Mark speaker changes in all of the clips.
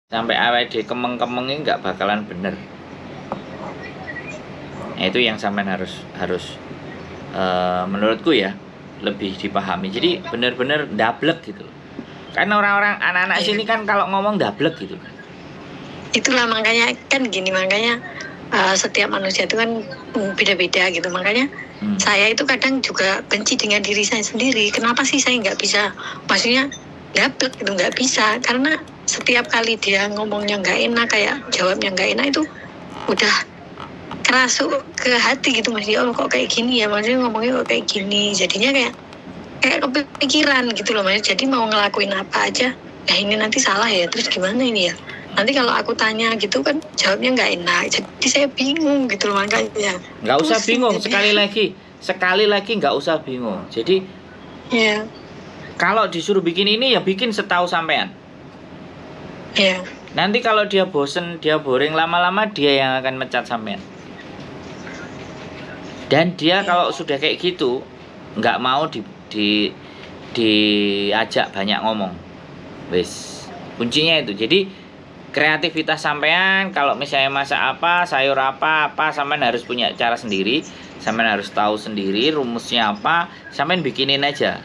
Speaker 1: sampai awet di kemeng-kemengnya nggak bakalan bener. Nah, itu yang sampean harus menurutku ya lebih dipahami. Jadi bener-bener dablek gitu. Kan orang-orang anak-anak sini kan kalau ngomong dablek gitu.
Speaker 2: Itulah makanya kan gini, makanya setiap manusia itu kan beda-beda gitu. Makanya saya itu kadang juga benci dengan diri saya sendiri. Kenapa sih saya nggak bisa, maksudnya dablek gitu, nggak bisa. Karena setiap kali dia ngomongnya nggak enak, kayak jawabnya nggak enak, itu udah kerasuk ke hati gitu, Mas. Oh kok kayak gini ya, maksudnya ngomongnya kok kayak gini. Jadinya kayak kepikiran gitu loh, Mas. Jadi mau ngelakuin apa aja, ini nanti salah ya, terus gimana ini ya. Nanti kalau aku tanya gitu kan jawabnya nggak enak, jadi saya bingung gitu loh. Makanya
Speaker 1: nggak usah bingung, sekali lagi nggak usah bingung. Jadi
Speaker 2: ya,
Speaker 1: kalau disuruh bikin ini ya bikin setahu sampean.
Speaker 2: ya.
Speaker 1: Nanti kalau dia bosen, dia boring, lama-lama dia yang akan mecat sampean. Dan dia kalau sudah kayak gitu nggak mau diajak banyak ngomong. Wis, kuncinya itu. Jadi kreativitas sampean, kalau misalnya masak apa, sayur apa, sampean harus punya cara sendiri. Sampean harus tahu sendiri rumusnya apa, sampean bikinin aja.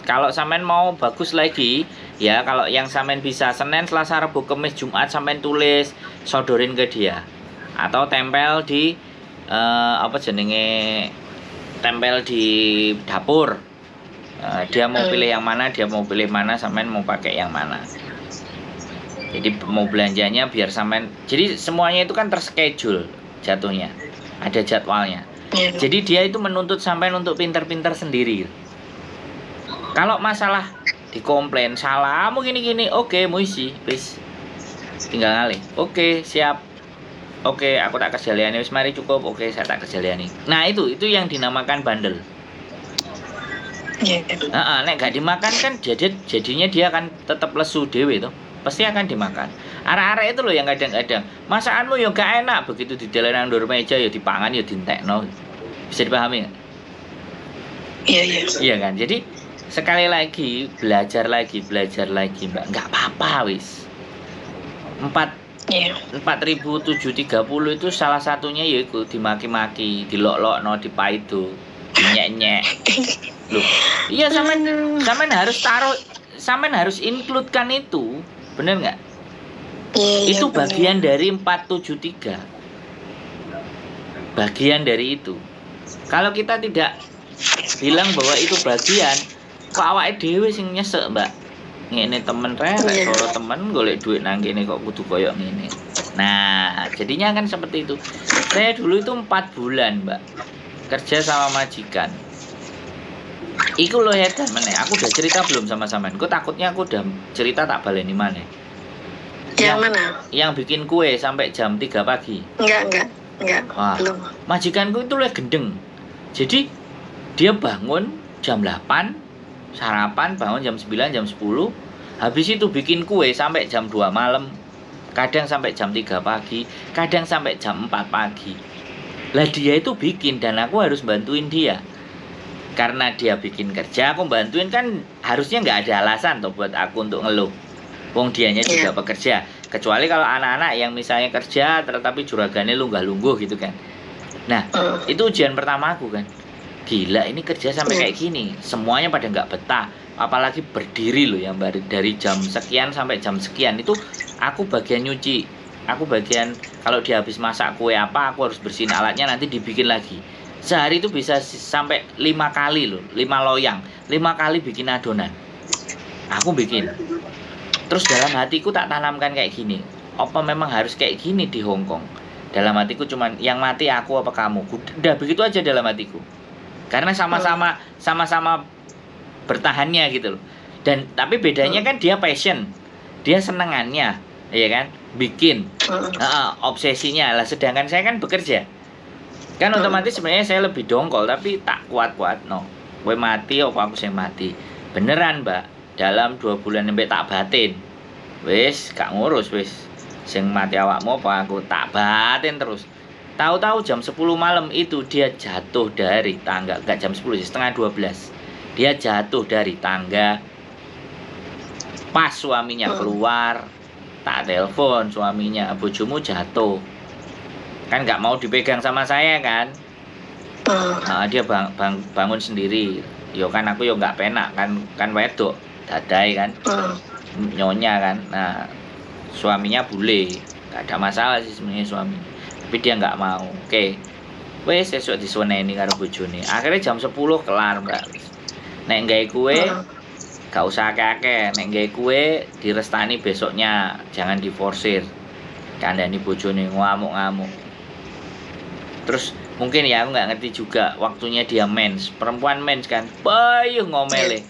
Speaker 1: Kalau sampean mau bagus lagi, ya kalau yang sampean bisa Senin, Selasa, Rabu, Kamis, Jumat sampean tulis, sodorin ke dia. Atau tempel di tempel di dapur. Dia mau pilih yang mana, sampean mau pakai yang mana. Jadi mau belanjanya biar sampean, jadi semuanya itu kan terschedule jatuhnya, ada jadwalnya. Jadi dia itu menuntut sampean untuk pinter-pinter sendiri. Kalau masalah dikomplain salah, mungkin gini, oke, muisi, please, tinggal ngalih. Oke, siap. Oke, aku tak kerjaliani, wis mari cukup. Oke, saya tak kerjaliani. Nah itu yang dinamakan bandel. Nek gak dimakan kan jadinya dia akan tetap lesu dewe tuh. Pasti akan dimakan. Arek-arek itu loh yang kadang-kadang masakanmu ya gak enak, begitu didelen nang ndor meja ya dipangan ya dientekno. Bisa dipahami nggak? Iya kan? Jadi sekali lagi belajar lagi Mbak. Nggak apa-apa wis. 4.730 itu salah satunya yaitu dimaki-maki, dilok-lokno, dipaido, dinyek-nyek. Loh, iya sampean harus taruh, sampean harus include-kan itu. Bener nggak? Itu bagian dari 473. Bagian dari itu. Kalau kita tidak bilang bahwa itu bagian, kok awake dhewe sing nyesek, Mbak. Ngene temen rek, soro temen golek duit nang kene kok kudu koyo ngene. Nah, jadinya kan seperti itu. Saya dulu itu 4 bulan, Mbak, kerja sama majikan. Iku lo ya meneh. Aku udah cerita belum sama sampean? Kok takutnya aku udah cerita tak baleni maneh.
Speaker 2: Yang mana?
Speaker 1: Yang bikin kue sampai jam 3 pagi.
Speaker 2: Enggak.
Speaker 1: Wah, belum. Majikanku itu le gendeng. Jadi dia bangun jam 8, sarapan, bangun jam 9, jam 10. Habis itu bikin kue sampai jam 2 malam. Kadang sampai jam 3 pagi, kadang sampai jam 4 pagi. Lah dia itu bikin dan aku harus bantuin dia. Karena dia bikin kerja, aku bantuin kan harusnya nggak ada alasan tuh buat aku untuk ngeluh. Wong dianya juga pekerja. Kecuali kalau anak-anak yang misalnya kerja tetapi juragannya lunggah-lungguh gitu kan. Nah, itu ujian pertama aku kan. Gila, ini kerja sampai kayak gini. Semuanya pada nggak betah. Apalagi berdiri loh yang dari jam sekian sampai jam sekian. Itu aku bagian nyuci. Aku bagian kalau dia habis masak kue apa, aku harus bersihin alatnya, nanti dibikin lagi. Sehari itu bisa sampai 5 kali loh, 5 loyang, 5 kali bikin adonan. Aku bikin. Terus dalam hatiku tak tanamkan kayak gini. Apa memang harus kayak gini di Hong Kong? Dalam hatiku cuman yang mati aku apa kamu? Udah begitu aja dalam hatiku. Karena sama-sama bertahannya gitu loh. Dan tapi bedanya kan dia passion. Dia senengannya, ya kan? Bikin. Obsesinya lah, sedangkan saya kan bekerja. Kan otomatis sebenarnya saya lebih dongkol tapi tak kuat no. Kowe mati apa aku sing mati. Beneran, Mbak. Dalam 2 bulan sampai tak batin. Wis, gak ngurus wis. Sing mati awakmu apa aku, tak batin terus. Tahu-tahu jam 10 malam itu dia jatuh dari tangga. Enggak jam 10 sih, setengah 12. Dia jatuh dari tangga. Pas suaminya keluar, Tak telepon suaminya, bojomu jatuh. Kan nggak mau dipegang sama saya kan. Nah, dia bangun sendiri. Yo kan aku yo nggak penak kan wedok dadai kan. Nyonya kan. Nah, suaminya boleh. Nggak ada masalah sih sebenarnya suami. Tapi dia nggak mau. Oke. Wes sesuk disuweneni karo bojone. Akhirnya jam 10 kelar, Mbak. Nek nggawe kue gak usah akeh-akeh. Nek nggawe kue direstani besoknya, jangan diforsir. Kandhani bojone ngamuk-ngamuk. Terus mungkin ya aku nggak ngerti juga waktunya dia mens. Perempuan mens kan, bayuh ngomele.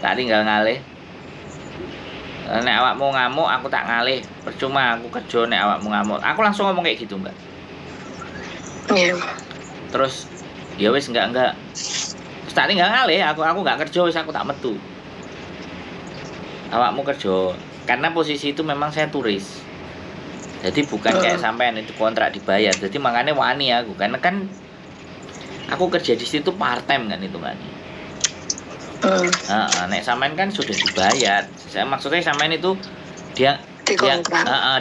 Speaker 1: Tak tinggal ngalih. Nek awakmu ngamuk, aku tak ngalih. Percuma aku kerja nek awakmu ngamuk. Aku langsung ngomong kayak gitu, Mbak.
Speaker 2: Iya.
Speaker 1: Terus ya wis enggak. Terus tak tinggal ngalih, aku nggak kerja wis aku tak metu. Awakmu kerja. Karena posisi itu memang saya turis. Jadi bukan kayak sampean itu kontrak dibayar. Jadi makanya wani aku karena kan aku kerja di situ part time kan hitungannya. Nek sampean kan sudah dibayar. Saya maksudnya sampean itu dia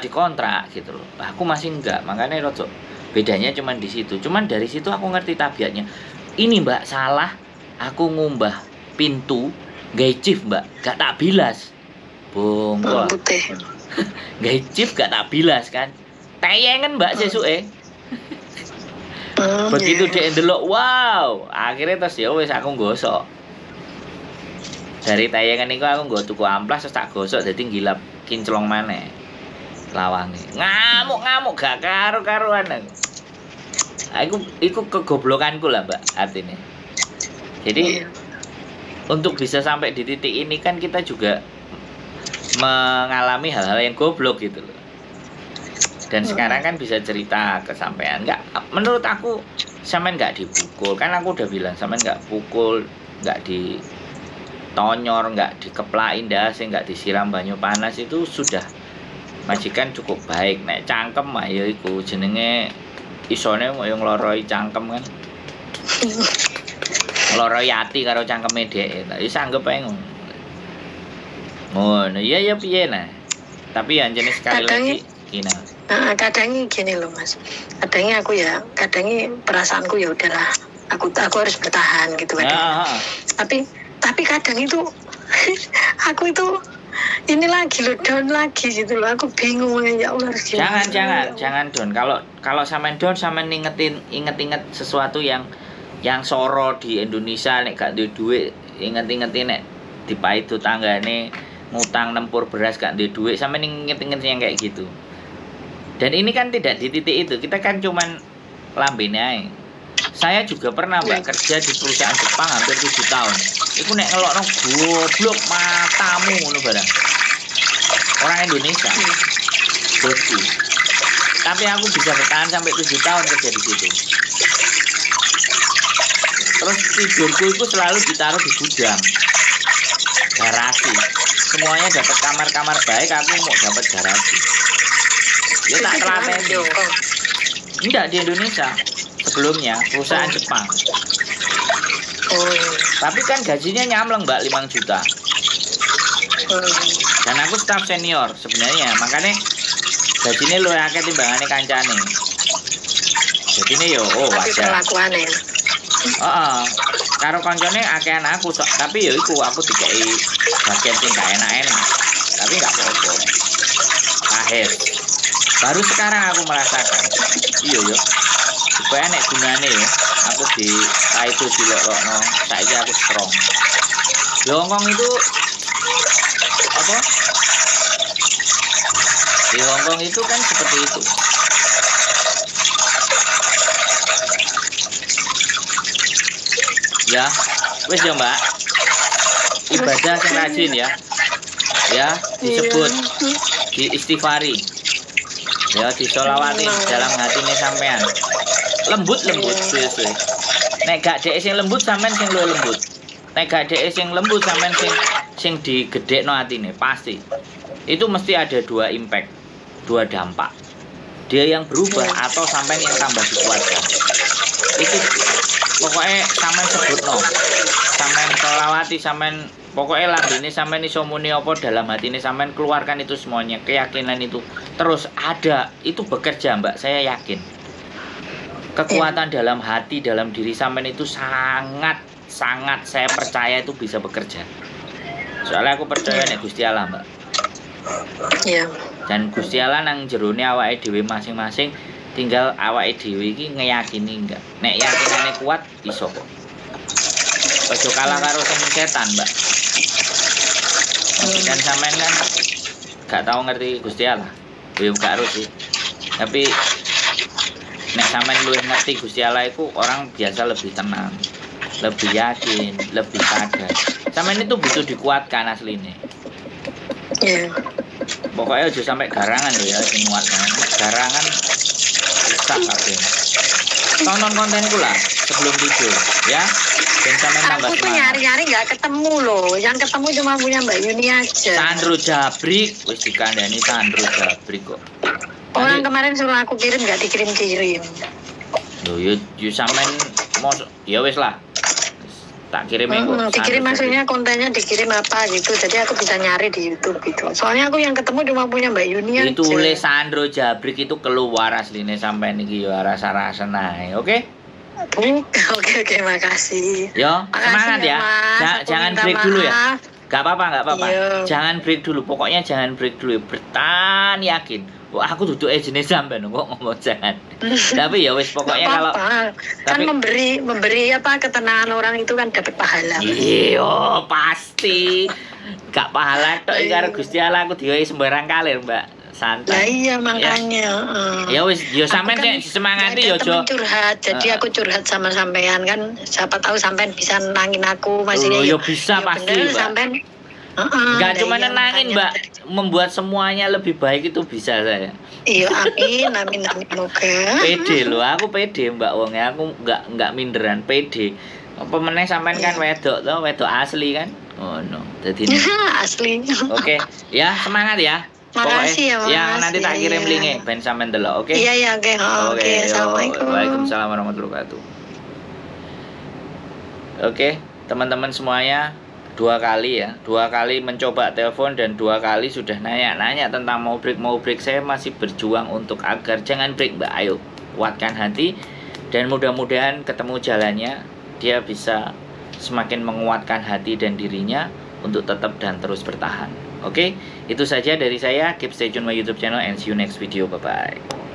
Speaker 1: dikontrak gitu loh. Aku masih enggak, makanya rodok bedanya cuman di situ. Cuman dari situ aku ngerti tabiatnya. Ini Mbak salah, aku ngumbah pintu gawe chief Mbak, gak tak bilas. Bongko. Gawe chief gak tak bilas kan. Tayengen Mbak sesuke. Begitu dia ndelok, wow, akhirnya terus ya wis aku gosok. Dari tayangan itu aku nggo tuku amplas terus tak gosok dadi ngilap kinclong maneh. Lawange. Ngamuk-ngamuk gak karo-karuan aku. Iku kegoblokanku lah, Mbak, artinya. Jadi untuk bisa sampai di titik ini kan kita juga mengalami hal-hal yang goblok gitu loh. Dan sekarang kan bisa cerita ke sampean. Enggak, menurut aku sampean enggak dipukul. Kan aku udah bilang sampean enggak pukul, enggak ditonyor, enggak dikeplakin dasi, enggak disiram banyu panas, itu sudah majikan cukup baik. Nek cangkem mah ya iku jenenge isone koyo ngloroi cangkem kan. Ngloroi ati karo cangkeme dhek. Lah wis anggap ae ngono. Ngono, iya piye nah. Tapi yang jenis sekali lagi gini.
Speaker 2: Kadangnya gini loh Mas. Kadangnya aku ya, kadangnya perasaanku ya udahlah. Aku harus bertahan gitu kan. Tapi kadang itu aku itu ini lagi loh, down lagi gitu loh. Aku bingung ya Allah harus gimana.
Speaker 1: Jangan down. Kalau sampean down, sampean inget sesuatu yang soro di Indonesia nek gak duwe duit, inget-ingetin nek dipaido tanggane ngutang nempur beras gak duwe duit, sampean inget-inget yang kayak gitu. Dan ini kan tidak di titik itu. Kita kan cuman lambene ae. Saya juga pernah Mbak kerja di perusahaan Jepang hampir 7 tahun. Iku nek ngelokno goblok matamu ngono barang. Orang Indonesia. Bosku. Tapi aku bisa bertahan sampai 7 tahun kerja di situ. Terus tidurku itu selalu ditaruh di gudang. Garasi. Semuanya dapat kamar-kamar baik, aku mau dapat garasi. Ya tak telateni. Enggak di Indonesia. Sebelumnya perusahaan Jepang. Tapi kan gajinya nyamleng Mbak 5 juta. Dan aku staff senior sebenarnya, makanya gajinya luwih akeh timbangane kancane. Jadi ini yo wajar. Karo kancane akehan aku tapi yo iku aku dikei bagian sing gak enak-enak. Tapi enggak apa-apa. Akhir. Baru sekarang aku merasakan. Iya yo. Supaya nek gunane yo, aku di itu dilokno, saiki aku strong. Di Hongkong itu apa? Di Hongkong itu kan seperti itu. Ya, wis ya Mbak. Ibadah sing rajin ya. Ya, disebut di istighfari. Ya, disolawatin dalam hatinya sampean. Lembut suwe-suwe. Nek gak dhek sing lembut sampean sing luwih lembut. Nek gak dhek sing lembut sampean sing digedhekno atine pasti. Itu mesti ada dua impact, dua dampak. Dia yang berubah atau sampean yang tambah dikuatkan. Itu pokoknya sampean sebutno. Sampean selawati, sampean Pokoknya lambene sampean iso muni apa dalam hati ini sampean keluarkan itu semuanya, keyakinan itu terus ada, itu bekerja Mbak, saya yakin. Kekuatan dalam hati, dalam diri sampean itu sangat saya percaya itu bisa bekerja. Soalnya aku percaya nek Gusti Allah Mbak.
Speaker 2: Iya.
Speaker 1: Dan Gusti Allah nang jerone awake dhewe masing-masing, tinggal awake dhewe iki ngeyakini enggak. Nek yakinane kuat iso kok. Ojo kalah karo setan Mbak. Dan sampean kan gak tahu ngerti Gusti Allah. Ya gak harus sih. Tapi nek sampean luwih ngerti Gusti Allah itu orang biasa lebih tenang, lebih yakin, lebih sadar. Sampean itu butuh dikuatkan aslinya.
Speaker 2: Iya.
Speaker 1: Pokoknya aja sampai garangan loh ya, sing nguatkan. Garangan rusak kabeh. Tonton kontenku lah sebelum tidur ya. Dan sampean tambah
Speaker 2: Aku tuh
Speaker 1: semangat.
Speaker 2: nyari-nyari nggak ketemu loh. Yang ketemu cuma punya Mbak Yuni aja.
Speaker 1: Sandro Jabrik wis dikandani Sandro Jabrik kok.
Speaker 2: Orang kemarin suruh aku kirim nggak dikirim-kirim.
Speaker 1: Loh yo sampean mos ya wis lah. Tak kirim kok.
Speaker 2: Dikirim maksudnya kontennya dikirim apa gitu. Jadi aku bisa nyari di YouTube gitu. Soalnya aku yang ketemu cuma punya Mbak Yuni aja.
Speaker 1: Ditulis Sandro Jabrik itu keluar asline sampean iki yo rasa-rasa nae, oke?
Speaker 2: Oke, makasih.
Speaker 1: Yo,
Speaker 2: Makasih
Speaker 1: semangat ya.
Speaker 2: Mas. Aku
Speaker 1: Jangan
Speaker 2: minta
Speaker 1: break dulu ya.
Speaker 2: maaf.
Speaker 1: Gak apa-apa.
Speaker 2: Iya.
Speaker 1: Jangan break dulu. Pokoknya jangan break dulu. Bertahan yakin. Wah, aku duduk jenis sampean kok ngomong jangan. Tapi ya wis pokoknya kalau
Speaker 2: kan
Speaker 1: tapi
Speaker 2: memberi apa ketenangan orang itu kan dapat pahala.
Speaker 1: iya pasti. Gak pahala tok iki karo Gusti Allah aku diwehi sembarang kalir, Mbak.
Speaker 2: Lah
Speaker 1: Santai.
Speaker 2: iya makanya.
Speaker 1: Ya wis, yo sampean
Speaker 2: Aku kan
Speaker 1: sik semangati yo,
Speaker 2: ada temen
Speaker 1: Jo.
Speaker 2: curhat, jadi aku curhat sama sampean kan. Siapa tahu sampean bisa nenangin aku maksudnya.
Speaker 1: Oh, ya bisa pasti,
Speaker 2: bener,
Speaker 1: Mbak.
Speaker 2: Sampean
Speaker 1: Enggak
Speaker 2: lah
Speaker 1: cuma
Speaker 2: iya,
Speaker 1: nenangin,
Speaker 2: makanya.
Speaker 1: Mbak. Membuat semuanya lebih baik itu bisa saya.
Speaker 2: Iya, amin, moga.
Speaker 1: Pede loh, aku pede Mbak Wongnya, aku enggak minderan, pede. Apa meneh sampean kan wedok toh, wedok asli kan? Oh no, jadi
Speaker 2: Asli.
Speaker 1: oke, ya semangat ya.
Speaker 2: Makasih ya, Mas.
Speaker 1: Yang nanti tak kirim
Speaker 2: Iya.
Speaker 1: linknya, ben sampean delok, oke?
Speaker 2: Iya, oke. Oke,
Speaker 1: yo.
Speaker 2: assalamualaikum.
Speaker 1: Waalaikumsalam warahmatullahi wabarakatuh. Oke, teman-teman semuanya, 2 kali mencoba telepon dan 2 kali sudah nanya tentang mau break. Saya masih berjuang untuk agar jangan break Mbak. Ayo kuatkan hati dan mudah-mudahan ketemu jalannya, dia bisa semakin menguatkan hati dan dirinya untuk tetap dan terus bertahan. Oke, itu saja dari saya. Keep stay tune my YouTube channel and see you next video. Bye bye.